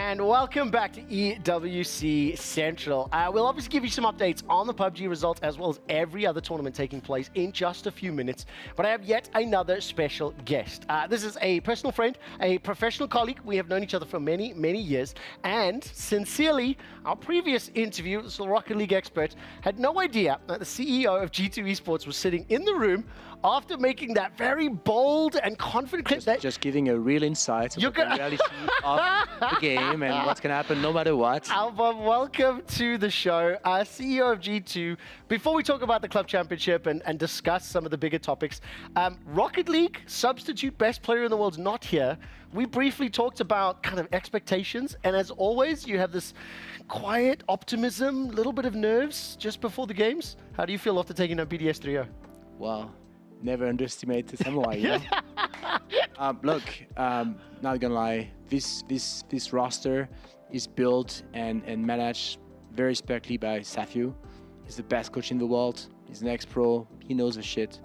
And welcome back to EWC Central. We'll obviously give you some updates on the PUBG results as well as every other tournament taking place in just a few minutes. But I have yet another special guest. This is a personal friend, a professional colleague. We have known each other for many, many years. And sincerely, our previous interview, the Rocket League expert, had no idea that the CEO of G2 Esports was sitting in the room after making that very bold and confident clip. Just giving a real insight of the reality of the game and what's going to happen no matter what. Alban, welcome to the show. CEO of G2. Before we talk about the club championship and discuss some of the bigger topics, Rocket League, substitute best player in the world, is not here. We briefly talked about kind of expectations, and as always, you have this quiet optimism, little bit of nerves just before the games. How do you feel after taking out BDS 3-0? Wow. Never underestimate the samurai, you know? Look, not gonna lie, this roster is built and managed very respectfully by Safiu. He's the best coach in the world. He's an ex-pro. He knows the shit.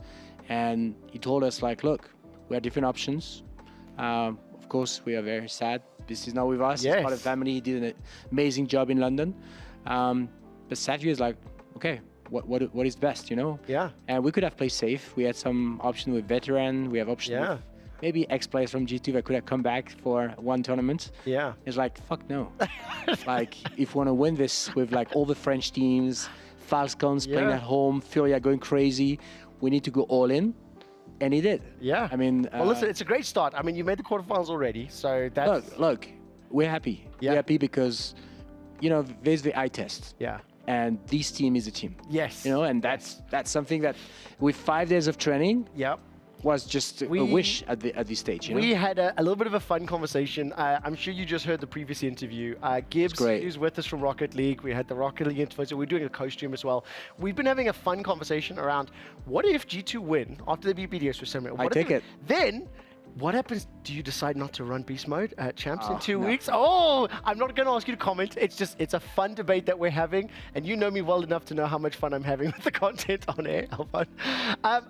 And he told us, like, look, we have different options. Of course, we are very sad. This is not with us. Yes. He's part of the family. He did an amazing job in London. But Safiu is like, okay, what is best, you know? Yeah. And we could have played safe. We had some option with veteran. We have option with maybe ex-players from G2 that could have come back for one tournament. Yeah. It's like, fuck no. Like, if we want to win this with like all the French teams, Falcons playing at home, Furia going crazy, we need to go all in. And he did. Yeah. I mean... well, listen, it's a great start. I mean, you made the quarterfinals already, so that's... Look, we're happy. Yeah. We're happy because, you know, there's the eye test. Yeah. And this team is a team. Yes. You know, and that's something that with 5 days of training was just a wish at this stage. You know? We had a little bit of a fun conversation. I'm sure you just heard the previous interview. Gibbs, who's with us from Rocket League, we had the Rocket League interview, so we're doing a co-stream as well. We've been having a fun conversation around what if G2 win after they beat BDS for some reason? I take it. Then, what happens? Do you decide not to run Beast Mode at Champs in 2 weeks? Oh, I'm not going to ask you to comment. It's a fun debate that we're having, and you know me well enough to know how much fun I'm having with the content on air, Alban.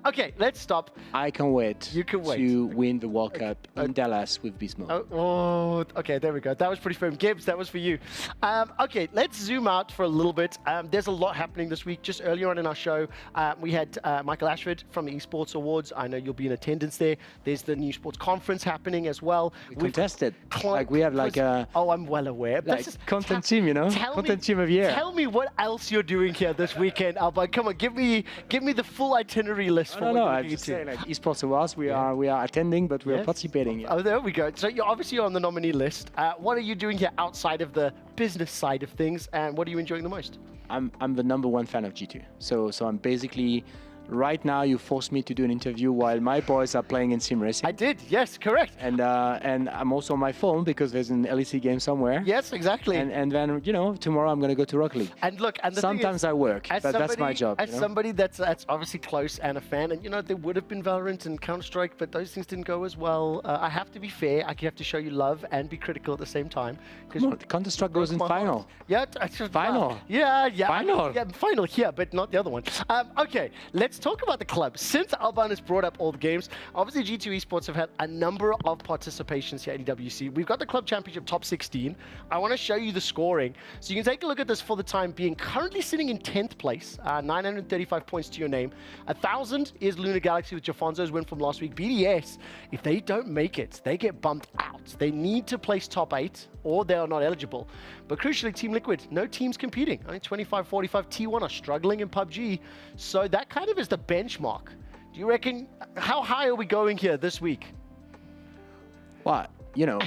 Okay, let's stop. I can wait. You can wait. To win the World Cup in Dallas with Beast Mode. Okay, there we go. That was pretty firm. Gibbs, that was for you. Okay, let's zoom out for a little bit. There's a lot happening this week. Just earlier on in our show, we had Michael Ashford from the Esports Awards. I know you'll be in attendance there. There's the new sports conference happening as well. We contested. Like we have like a... Oh, I'm well aware. Like content team, you know? Content team of the year. Tell me what else you're doing here this weekend, Alban. Come on, give me the full itinerary list. No, I'm just saying, like Esports Awards, we are attending, but we are participating. Oh, there we go. So you're obviously on the nominee list. What are you doing here outside of the business side of things, and what are you enjoying the most? I'm the #1 fan of G2. So I'm basically... Right now, you forced me to do an interview while my boys are playing in sim racing. I did, yes, correct. And I'm also on my phone because there's an LEC game somewhere. Yes, exactly. And then, you know, tomorrow I'm going to go to Rocket League. And look, and sometimes I work, but that's my job. As somebody that's obviously close and a fan, and you know, there would have been Valorant and Counter-Strike, but those things didn't go as well. I have to be fair. I have to show you love and be critical at the same time. Counter-Strike goes in final. Yeah, final. Yeah. Final. Yeah, final here, but not the other one. Okay, let's talk about the club. Since Alban has brought up all the games, obviously G2 Esports have had a number of participations here at EWC. We've got the club championship top 16. I want to show you the scoring. So you can take a look at this for the time being. Currently sitting in 10th place, 935 points to your name. 1,000 is Lunar Galaxy with Jafonzo's win from last week. BDS, if they don't make it, they get bumped out. They need to place top 8 or they are not eligible. But crucially, Team Liquid, no teams competing. Only 25-45. T1 are struggling in PUBG. So that kind of is the benchmark. Do you reckon, how high are we going here this week? Well, you know,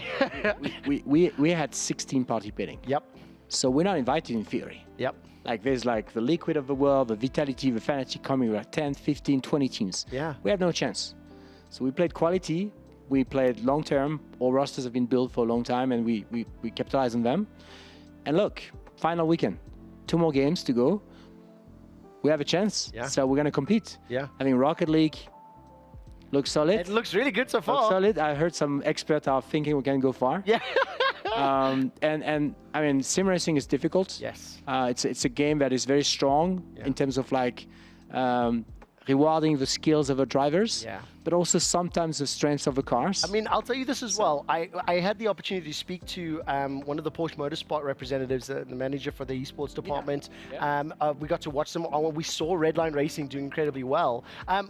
we had 16 participating. Yep. So we're not invited in theory. Yep. Like there's like the Liquid of the world, the Vitality, the Fnatic coming with 10, 15, 20 teams. Yeah. We have no chance. So we played quality. We played long term. All rosters have been built for a long time, and we capitalize on them. And look, final weekend, 2 more games to go. We have a chance, so we're gonna compete. Yeah. I mean, Rocket League looks solid. It looks really good so far. Looks solid. I heard some experts are thinking we can go far. Yeah. and I mean, sim racing is difficult. Yes. It's a game that is very strong in terms of like rewarding the skills of the drivers. Yeah. but also sometimes the strengths of the cars. I mean, I'll tell you this as well. I had the opportunity to speak to one of the Porsche Motorsport representatives, the manager for the esports department. We got to watch them. We saw Redline Racing doing incredibly well.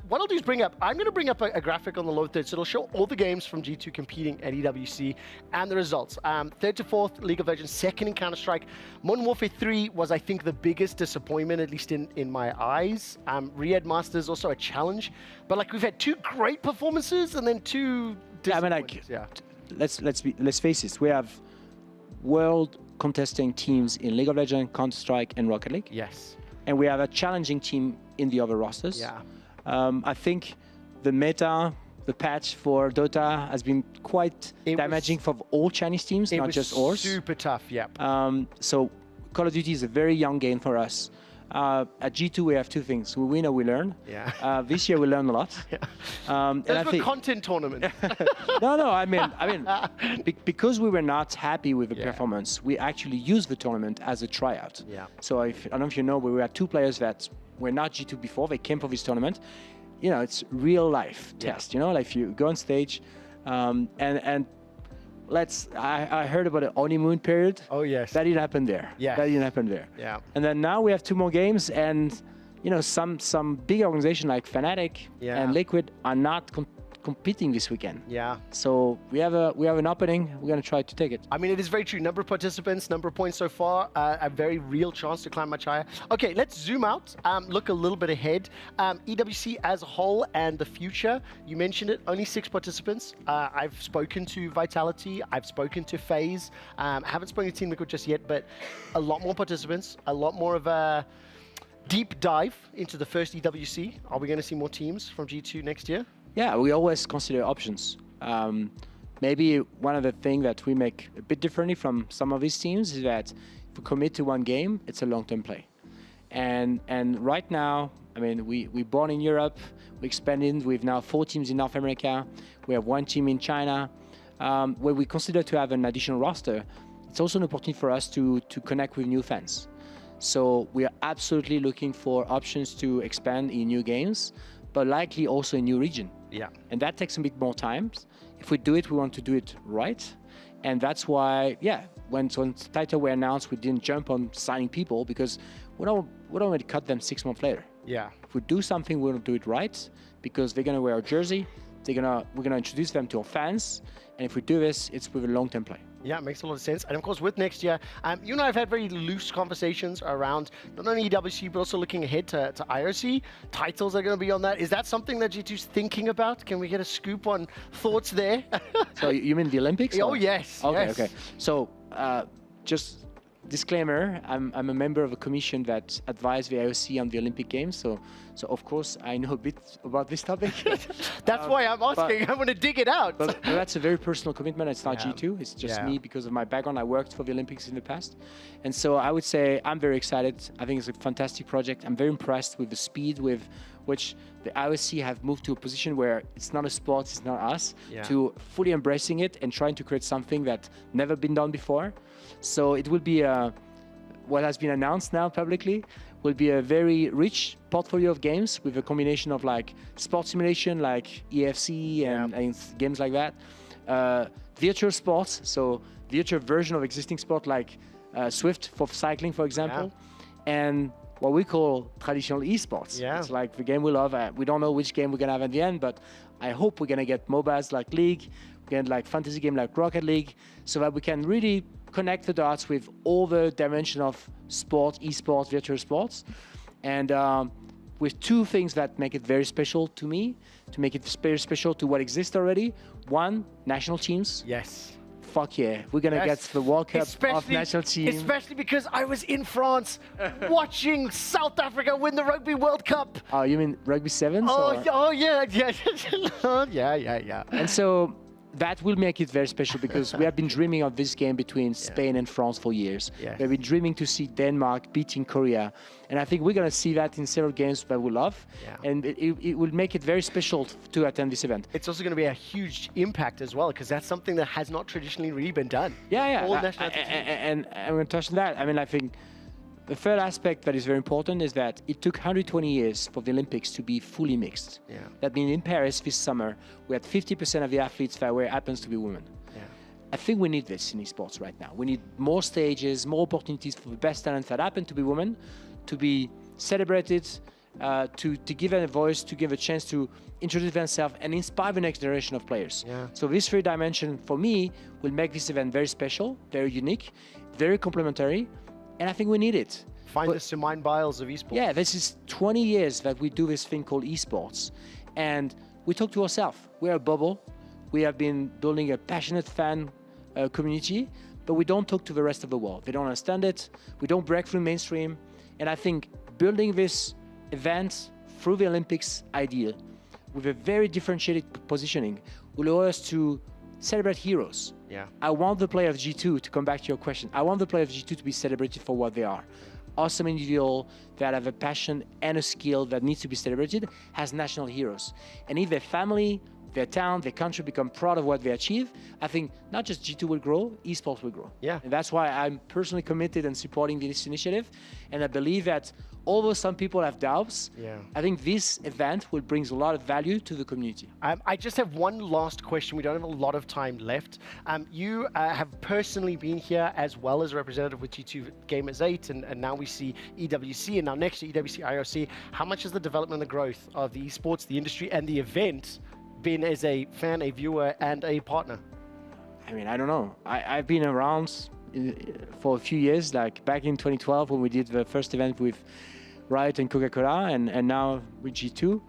What I'll do is I'm going to bring up a graphic on the low third, so it'll show all the games from G2 competing at EWC and the results. Third to fourth, League of Legends, second in Counter-Strike. Modern Warfare 3 was, I think, the biggest disappointment, at least in my eyes. Riyadh Masters also a challenge, but like we've had two great performances and then two. Yeah, I mean, like, let's face it. We have world contesting teams in League of Legends, Counter-Strike, and Rocket League. Yes. And we have a challenging team in the other rosters. Yeah. I think the meta, the patch for Dota has been quite damaging for all Chinese teams, not just ours. Super tough. Yeah. So Call of Duty is a very young game for us. At G2, we have two things: we win or we learn. Yeah. This year we learned a lot. Yeah. And I think content tournament. no. I mean, because we were not happy with the performance, we actually used the tournament as a tryout. Yeah. So I don't know if you know, we had two players that were not G2 before. They came for this tournament. You know, it's real life test. You know, like if you go on stage, and I heard about the honeymoon period. Oh yes. That didn't happen there. Yeah. That didn't happen there. Yeah. And then now we have two more games, and you know, some big organization like Fnatic and Liquid are not competing this weekend. Yeah. So we have an opening. We're gonna try to take it. I mean, it is very true. Number of participants, number of points so far, a very real chance to climb much higher. Okay, let's zoom out, look a little bit ahead. EWC as a whole and the future, you mentioned it, only 6 participants. I've spoken to Vitality, I've spoken to FaZe, haven't spoken to Team Liquid just yet, but a lot more participants, a lot more of a deep dive into the first EWC. Are we going to see more teams from G2 next year? Yeah, we always consider options. Maybe one of the things that we make a bit differently from some of these teams is that if we commit to one game, it's a long-term play. And right now, I mean, we're born in Europe, we expanded, we've now 4 teams in North America, we have 1 team in China. Where we consider to have an additional roster, it's also an opportunity for us to connect with new fans. So we are absolutely looking for options to expand in new games, but likely also in new region. Yeah. And that takes a bit more time. If we do it, we want to do it right. And that's why, when title were announced, we didn't jump on signing people because we don't want to cut them 6 months later. Yeah. If we do something, we want to do it right because they're going to wear our jersey. We're going to introduce them to our fans. And if we do this, it's with a long-term play. Yeah, it makes a lot of sense. And of course, with next year, you and I have had very loose conversations around not only EWC, but also looking ahead to IRC. Titles are going to be on that. Is that something that G2's thinking about? Can we get a scoop on thoughts there? So you mean the Olympics? Oh, yes. Okay, yes. okay. So just disclaimer, I'm a member of a commission that advises the IOC on the Olympic Games. So of course, I know a bit about this topic. That's why I'm asking. I want to dig it out. But that's a very personal commitment. It's not G2. It's just Yeah. me because of my background. I worked for the Olympics in the past. And so I would say I'm very excited. I think it's a fantastic project. I'm very impressed with the speed with which the IOC have moved to a position where it's not a sport, it's not us, to fully embracing it and trying to create something that never been done before. So it will be what has been announced now publicly will be a very rich portfolio of games with a combination of like sports simulation like EFC and games like that. Virtual sports, so virtual version of existing sport like Swift for cycling, for example. And what we call traditional esports. Yeah. It's like the game we love. We don't know which game we're going to have at the end, but I hope we're going to get MOBAs like League, we get like fantasy game like Rocket League, so that we can really connect the dots with all the dimension of sport, esports, virtual sports. And with 2 things that make it very special to me, to make it very special to what exists already. 1, national teams. Yes. Fuck yeah, we're going to get the World Cup of national teams. Especially because I was in France watching South Africa win the Rugby World Cup. Oh, you mean Rugby Sevens? Oh yeah. Yeah. And so that will make it very special because we have been dreaming of this game between Spain and France for years. Yes. We've been dreaming to see Denmark beating Korea. And I think we're going to see that in several games that we love. Yeah. And it will make it very special to attend this event. It's also going to be a huge impact as well because that's something that has not traditionally really been done. Yeah. All national teams. And I'm going to touch on that. I mean, I think The third aspect that is very important is that it took 120 years for the Olympics to be fully mixed. Yeah. That means in Paris this summer, we had 50% of the athletes that were happens to be women. Yeah. I think we need this in esports right now. We need more stages, more opportunities for the best talents that happen to be women, to be celebrated, to give them a voice, to give a chance to introduce themselves and inspire the next generation of players. Yeah. So this three dimension for me will make this event very special, very unique, very complementary, and I think we need it. Find the Simone Biles of esports. Yeah, this is 20 years that we do this thing called esports, and we talk to ourselves. We're a bubble. We have been building a passionate fan community, but we don't talk to the rest of the world. They don't understand it. We don't break through mainstream, and I think building this event through the Olympics idea with a very differentiated positioning will allow us to celebrate heroes. Yeah. I want the player of G2, to come back to your question, I want the player of G2 to be celebrated for what they are. Awesome individual that have a passion and a skill that needs to be celebrated as national heroes. And if their family, their town, their country become proud of what they achieve, I think not just G2 will grow, esports will grow. Yeah. And that's why I'm personally committed and supporting this initiative. And I believe that although some people have doubts, Yeah. I think this event will bring a lot of value to the community. I just have one last question. We don't have a lot of time left. You have personally been here as well as a representative with G2 Gamers 8, and now we see EWC, and now next to EWC IOC. How much has the development and the growth of the esports, the industry, and the event been as a fan, a viewer, and a partner? I mean, I don't know. I've been around for a few years, like back in 2012 when we did the first event with Riot and Coca-Cola, and now with G2.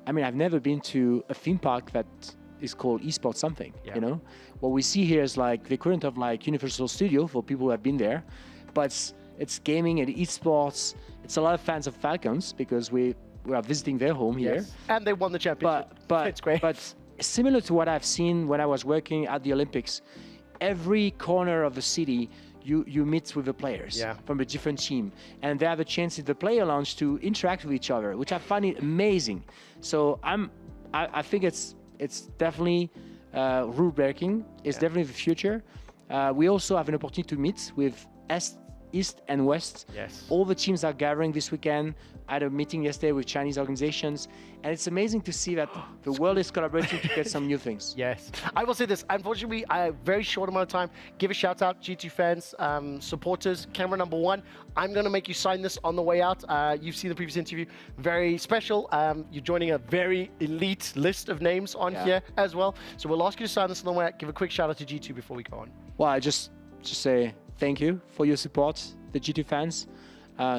I mean, I've never been to a theme park that is called esports something, Yeah. you know? What we see here is like the equivalent of like Universal Studio for people who have been there, but it's gaming and esports. It's a lot of fans of Falcons because we are visiting their home here. Yes. And they won the championship. But It's great. But similar to what I've seen when I was working at the Olympics, every corner of the city, you meet with the players from a different team, and they have a chance in the player lounge to interact with each other, which I find it amazing. So I think it's definitely rule breaking. It's definitely the future. We also have an opportunity to meet with East and West. Yes. All the teams are gathering this weekend. I had a meeting yesterday with Chinese organizations, and it's amazing to see that the world is collaborating to get some new things. Yes. I will say this. Unfortunately, I have a very short amount of time. Give a shout out, G2 fans, supporters, camera number 1. I'm going to make you sign this on the way out. You've seen the previous interview. Very special. You're joining a very elite list of names on here as well. So we'll ask you to sign this on the way out. Give a quick shout out to G2 before we go on. Well, I just say thank you for your support, the G2 fans.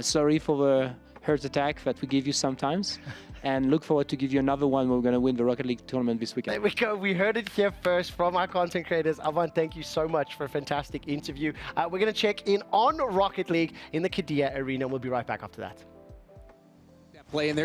Sorry for the heart attack that we give you sometimes, and look forward to give you another one when we're going to win the Rocket League tournament this weekend. There we go. We heard it here first from our content creators. Alban, thank you so much for a fantastic interview. We're going to check in on Rocket League in the Qiddiya Arena. We'll be right back after that. Play in there.